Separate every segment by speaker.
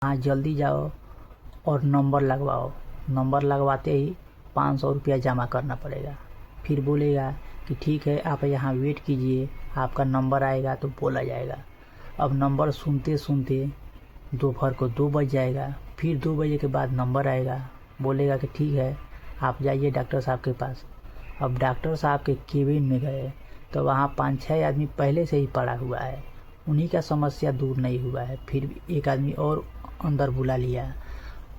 Speaker 1: हाँ जल्दी जाओ और नंबर लगवाओ। नंबर लगवाते ही 500 रुपया जमा करना पड़ेगा। फिर बोलेगा कि ठीक है आप यहाँ वेट कीजिए, आपका नंबर आएगा तो बोला जाएगा। अब नंबर सुनते सुनते दोपहर को 2 बज जाएगा। फिर 2 बजे के बाद नंबर आएगा, बोलेगा कि ठीक है आप जाइए डॉक्टर साहब के पास। अब डॉक्टर साहब के केबिन में गए तो वहाँ 5-6 आदमी पहले से ही पड़ा हुआ है, उन्हीं का समस्या दूर नहीं हुआ है। फिर एक आदमी और अंदर बुला लिया।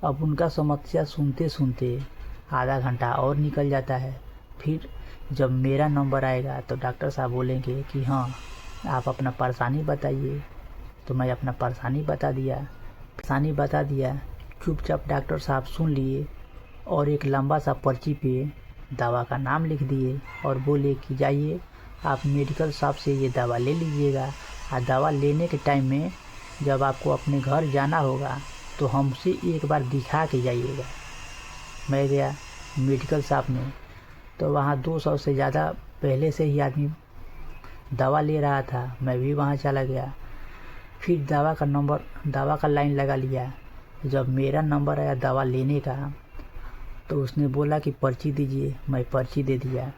Speaker 1: अब उनका समस्या सुनते सुनते आधा घंटा और निकल जाता है। फिर जब मेरा नंबर आएगा तो डॉक्टर साहब बोलेंगे कि हाँ आप अपना परेशानी बताइए। तो मैं अपना परेशानी बता दिया। चुपचाप डॉक्टर साहब सुन लिए और एक लंबा सा पर्ची पे दवा का नाम लिख दिए और बोले कि जाइए आप मेडिकल शॉप से ये दवा ले लीजिएगा। और दवा लेने के टाइम में जब आपको अपने घर जाना होगा तो हमसे एक बार दिखा के जाइएगा। मैं गया मेडिकल शॉप में तो वहाँ 200 से ज़्यादा पहले से ही आदमी दवा ले रहा था। मैं भी वहाँ चला गया। फिर दवा का लाइन लगा लिया। जब मेरा नंबर आया दवा लेने का तो उसने बोला कि पर्ची दीजिए। मैं पर्ची दे दिया।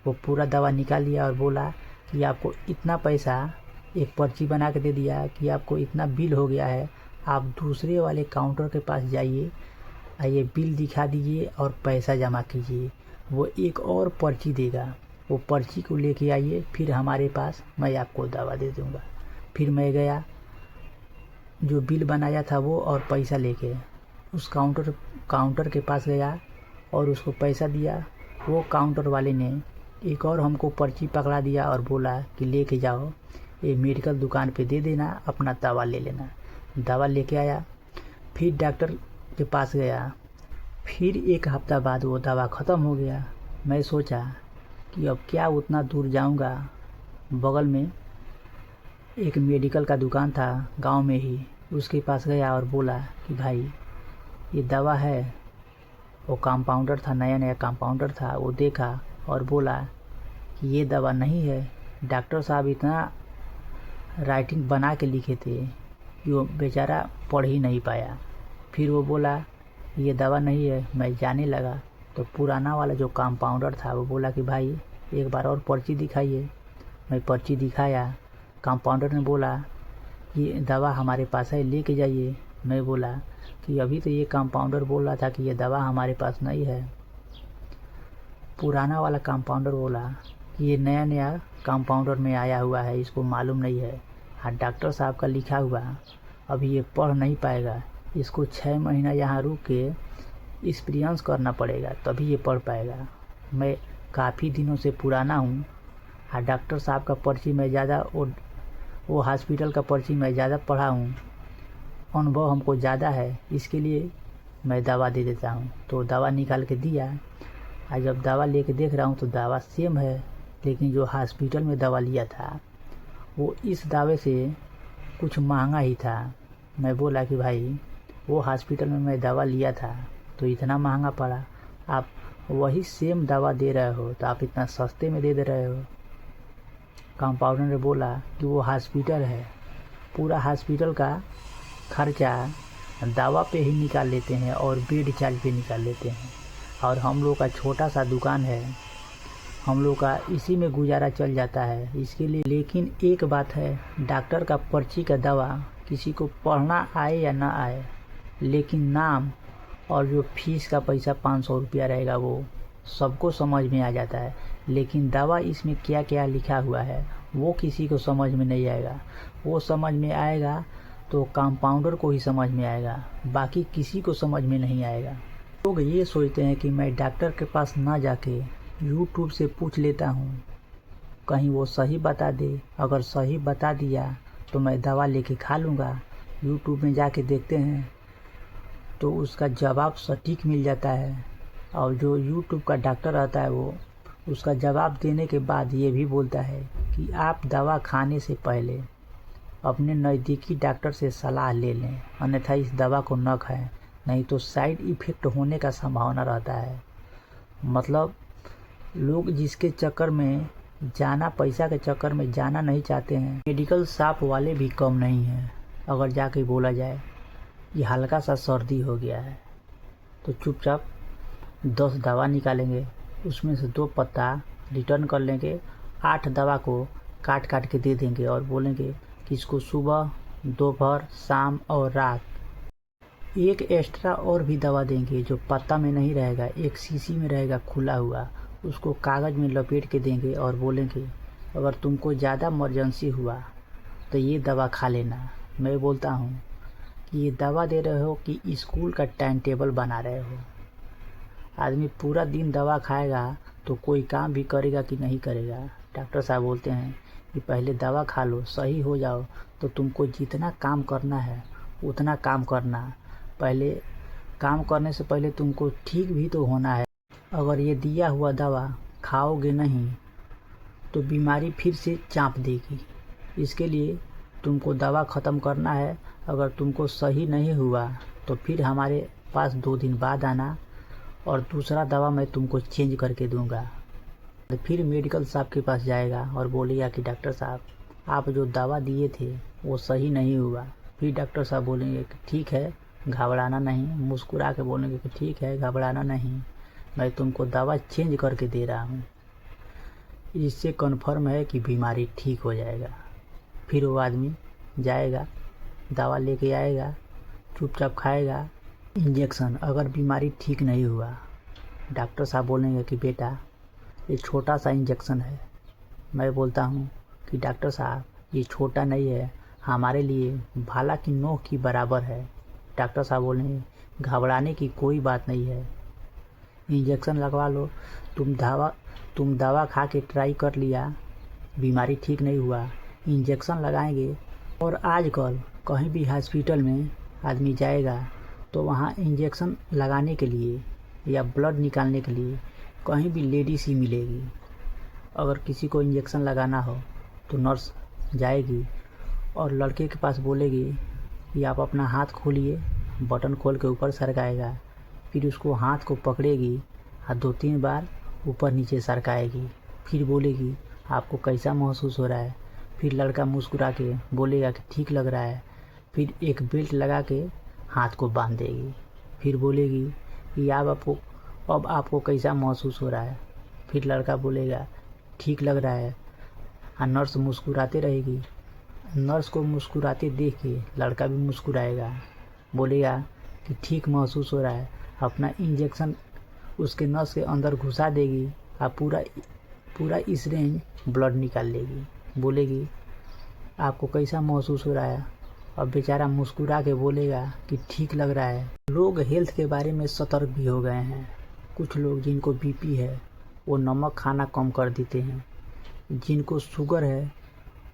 Speaker 1: वो पूरा दवा निकाल लिया और बोला कि आपको इतना पैसा, एक पर्ची बना के दे दिया कि आपको इतना बिल हो गया है, आप दूसरे वाले काउंटर के पास जाइए, आइए बिल दिखा दीजिए और पैसा जमा कीजिए। वो एक और पर्ची देगा, वो पर्ची को लेके आइए, फिर हमारे पास मैं आपको दवा दे दूँगा। फिर मैं गया, जो बिल बनाया था वो और पैसा लेके उस काउंटर के पास गया और उसको पैसा दिया। वो काउंटर वाले ने एक और हमको पर्ची पकड़ा दिया और बोला कि लेके जाओ, ये मेडिकल दुकान पे दे देना, अपना दवा ले लेना। दवा लेके आया। फिर डॉक्टर के पास गया। फिर 1 हफ्ता बाद वो दवा ख़त्म हो गया। मैं सोचा कि अब क्या उतना दूर जाऊंगा। बगल में एक मेडिकल का दुकान था गांव में ही, उसके पास गया और बोला कि भाई ये दवा है। वो कंपाउंडर था, नया कंपाउंडर था। वो देखा और बोला कि ये दवा नहीं है, डॉक्टर साहब इतना राइटिंग बना के लिखे थे कि वो बेचारा पढ़ ही नहीं पाया। फिर वो बोला ये दवा नहीं है। मैं जाने लगा तो पुराना वाला जो कंपाउंडर था वो बोला कि भाई एक बार और पर्ची दिखाइए। मैं पर्ची दिखाया। कंपाउंडर ने बोला ये दवा हमारे पास है, लेके जाइए। मैं बोला कि अभी तो ये कंपाउंडर बोल रहा था कि ये दवा हमारे पास नहीं है। पुराना वाला कंपाउंडर बोला कि ये नया कंपाउंडर में आया हुआ है, इसको मालूम नहीं है। हाँ डॉक्टर साहब का लिखा हुआ अभी ये पढ़ नहीं पाएगा, इसको 6 महीना यहाँ रुक के एक्सपीरियंस करना पड़ेगा तभी ये पढ़ पाएगा। मैं काफ़ी दिनों से पुराना हूँ। हाँ डॉक्टर साहब का पर्ची मैं ज़्यादा, वो हॉस्पिटल का पर्ची मैं ज़्यादा पढ़ा हूँ, अनुभव हमको ज़्यादा है, इसके लिए मैं दवा दे देता हूँ। तो दवा निकाल के दिया। आज जब दवा लेके देख रहा हूँ तो दवा सेम है, लेकिन जो हॉस्पिटल में दवा लिया था वो इस दावे से कुछ महंगा ही था। मैं बोला कि भाई वो हॉस्पिटल में मैं दवा लिया था तो इतना महंगा पड़ा, आप वही सेम दवा दे रहे हो तो आप इतना सस्ते में दे रहे हो। कंपाउंडर ने बोला कि वो हॉस्पिटल है, पूरा हॉस्पिटल का खर्चा दवा पे ही निकाल लेते हैं और बेड चार्ज पे निकाल लेते हैं, और हम लोग का छोटा सा दुकान है, हम लोग का इसी में गुजारा चल जाता है इसके लिए। लेकिन एक बात है, डॉक्टर का पर्ची का दवा किसी को पढ़ना आए या ना आए, लेकिन नाम और जो फीस का पैसा 500 रुपया रहेगा वो सबको समझ में आ जाता है। लेकिन दवा इसमें क्या क्या लिखा हुआ है वो किसी को समझ में नहीं आएगा। वो समझ में आएगा तो कंपाउंडर को ही समझ में आएगा, बाकी किसी को समझ में नहीं आएगा। लोग ये सोचते हैं कि मैं डॉक्टर के पास ना जाके यूट्यूब से पूछ लेता हूँ, कहीं वो सही बता दे। अगर सही बता दिया तो मैं दवा लेके खा लूँगा। यूट्यूब में जाके देखते हैं तो उसका जवाब सटीक मिल जाता है, और जो यूट्यूब का डॉक्टर रहता है वो उसका जवाब देने के बाद ये भी बोलता है कि आप दवा खाने से पहले अपने नज़दीकी डॉक्टर से सलाह ले लें, अन्यथा इस दवा को न खाएं, नहीं तो साइड इफ़ेक्ट होने का संभावना रहता है। मतलब लोग जिसके चक्कर में जाना, पैसा के चक्कर में जाना नहीं चाहते हैं। मेडिकल शॉप वाले भी कम नहीं हैं अगर जाके बोला जाए। ये हल्का सा सर्दी हो गया है। तो चुपचाप 10 दवा निकालेंगे, उसमें से 2 पत्ता रिटर्न कर लेंगे, 8 दवा को काट काट के दे देंगे और बोलेंगे कि इसको सुबह, दोपहर, शाम और रात। एक एक्स्ट्रा और भी दवा देंगे जो पत्ता में नहीं रहेगा, एक शीशी में रहेगा खुला हुआ, उसको कागज़ में लपेट के देंगे और बोलेंगे अगर तुमको ज़्यादा इमरजेंसी हुआ तो ये दवा खा लेना। मैं बोलता हूँ कि ये दवा दे रहे हो कि स्कूल का टाइम टेबल बना रहे हो। आदमी पूरा दिन दवा खाएगा तो कोई काम भी करेगा कि नहीं करेगा। डॉक्टर साहब बोलते हैं कि पहले दवा खा लो, सही हो जाओ तो तुमको जितना काम करना है उतना काम करना। पहले काम करने से पहले तुमको ठीक भी तो होना है। अगर ये दिया हुआ दवा खाओगे नहीं तो बीमारी फिर से चाँप देगी। इसके लिए तुमको दवा ख़त्म करना है। अगर तुमको सही नहीं हुआ तो फिर हमारे पास 2 दिन बाद आना और दूसरा दवा मैं तुमको चेंज करके दूंगा। तो फिर मेडिकल साहब के पास जाएगा और बोलेगा कि डॉक्टर साहब आप जो दवा दिए थे वो सही नहीं हुआ। फिर डॉक्टर साहब बोलेंगे कि ठीक है, घबराना नहीं। मुस्कुरा के बोलेंगे कि ठीक है, घबराना नहीं, मैं तुमको दवा चेंज करके दे रहा हूँ। इससे कन्फर्म है कि बीमारी ठीक हो जाएगा। फिर वो आदमी जाएगा, दवा लेके आएगा, चुपचाप खाएगा इंजेक्शन। अगर बीमारी ठीक नहीं हुआ, डॉक्टर साहब बोलेंगे कि बेटा ये छोटा सा इंजेक्शन है। मैं बोलता हूँ कि डॉक्टर साहब ये छोटा नहीं है, हमारे लिए भाला की नोक की बराबर है। डॉक्टर साहब बोलेंगे घबराने की कोई बात नहीं है, इंजेक्शन लगवा लो। तुम दवा खा के ट्राई कर लिया, बीमारी ठीक नहीं हुआ, इंजेक्शन लगाएंगे। और आजकल कहीं भी हॉस्पिटल में आदमी जाएगा तो वहाँ इंजेक्शन लगाने के लिए या ब्लड निकालने के लिए कहीं भी लेडीज ही मिलेगी। अगर किसी को इंजेक्शन लगाना हो तो नर्स जाएगी और लड़के के पास बोलेगी कि आप अपना हाथ खोलिए, बटन खोल के ऊपर सरकाएगा, फिर उसको हाथ को पकड़ेगी और 2-3 बार ऊपर नीचे सरकाएगी, फिर बोलेगी आपको कैसा महसूस हो रहा है। फिर लड़का मुस्कुरा के बोलेगा कि ठीक लग रहा है। फिर एक बेल्ट लगा के हाथ को बांध देगी, फिर बोलेगी कि अब आपको कैसा महसूस हो रहा है। फिर लड़का बोलेगा ठीक लग रहा है और नर्स मुस्कुराते रहेगी। नर्स को मुस्कुराते देख के लड़का भी मुस्कुराएगा, बोलेगा कि ठीक महसूस हो रहा है। अपना इंजेक्शन उसके नस के अंदर घुसा देगी और पूरा सिरिंज ब्लड निकाल लेगी, बोलेगी आपको कैसा महसूस हो रहा है। अब बेचारा मुस्कुरा के बोलेगा कि ठीक लग रहा है। लोग हेल्थ के बारे में सतर्क भी हो गए हैं। कुछ लोग जिनको बीपी है वो नमक खाना कम कर देते हैं, जिनको शुगर है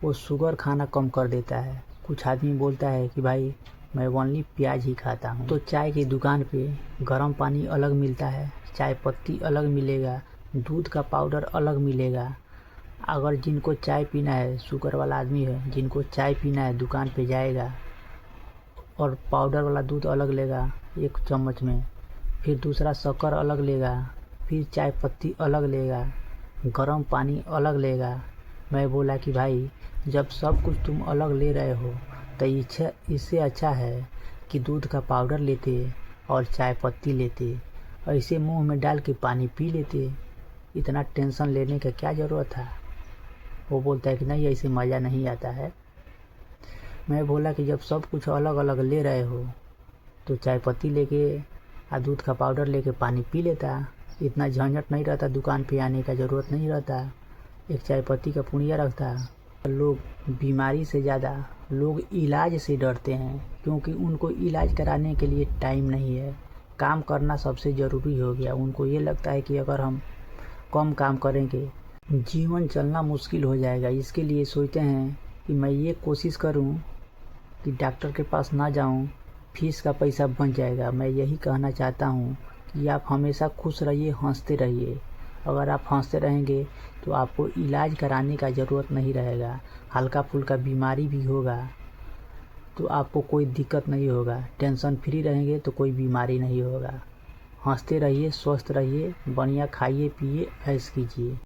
Speaker 1: वो शुगर खाना कम कर देता है। कुछ आदमी बोलता है कि भाई मैं ओनली प्याज ही खाता हूँ। तो चाय की दुकान पे गर्म पानी अलग मिलता है, चाय पत्ती अलग मिलेगा, दूध का पाउडर अलग मिलेगा। अगर जिनको चाय पीना है, शुगर वाला आदमी है, जिनको चाय पीना है दुकान पे जाएगा और पाउडर वाला दूध अलग लेगा 1 चम्मच में, फिर दूसरा शक्कर अलग लेगा, फिर चाय पत्ती अलग लेगा, गर्म पानी अलग लेगा। मैं बोला कि भाई जब सब कुछ तुम अलग ले रहे हो तो इससे अच्छा है कि दूध का पाउडर लेते और चाय पत्ती लेते, ऐसे मुंह में डाल के पानी पी लेते। इतना टेंशन लेने का क्या ज़रूरत था। वो बोलता है कि नहीं, ऐसे मज़ा नहीं आता है। मैं बोला कि जब सब कुछ अलग अलग ले रहे हो तो चाय पत्ती लेके और दूध का पाउडर लेके पानी पी लेता, इतना झंझट नहीं रहता, दुकान पे आने का ज़रूरत नहीं रहता, एक चाय पत्ती का पुड़िया रखता। लोग बीमारी से ज़्यादा लोग इलाज से डरते हैं, क्योंकि उनको इलाज कराने के लिए टाइम नहीं है। काम करना सबसे ज़रूरी हो गया। उनको ये लगता है कि अगर हम कम काम करेंगे जीवन चलना मुश्किल हो जाएगा। इसके लिए सोचते हैं कि मैं ये कोशिश करूं कि डॉक्टर के पास ना जाऊं, फीस का पैसा बच जाएगा। मैं यही कहना चाहता हूं कि आप हमेशा खुश रहिए, हंसते रहिए। अगर आप हंसते रहेंगे तो आपको इलाज कराने का ज़रूरत नहीं रहेगा। हल्का फुल्का बीमारी भी होगा तो आपको कोई दिक्कत नहीं होगा। टेंशन फ्री रहेंगे तो कोई बीमारी नहीं होगा। हंसते रहिए, स्वस्थ रहिए, बढ़िया खाइए पिए, ऐश कीजिए।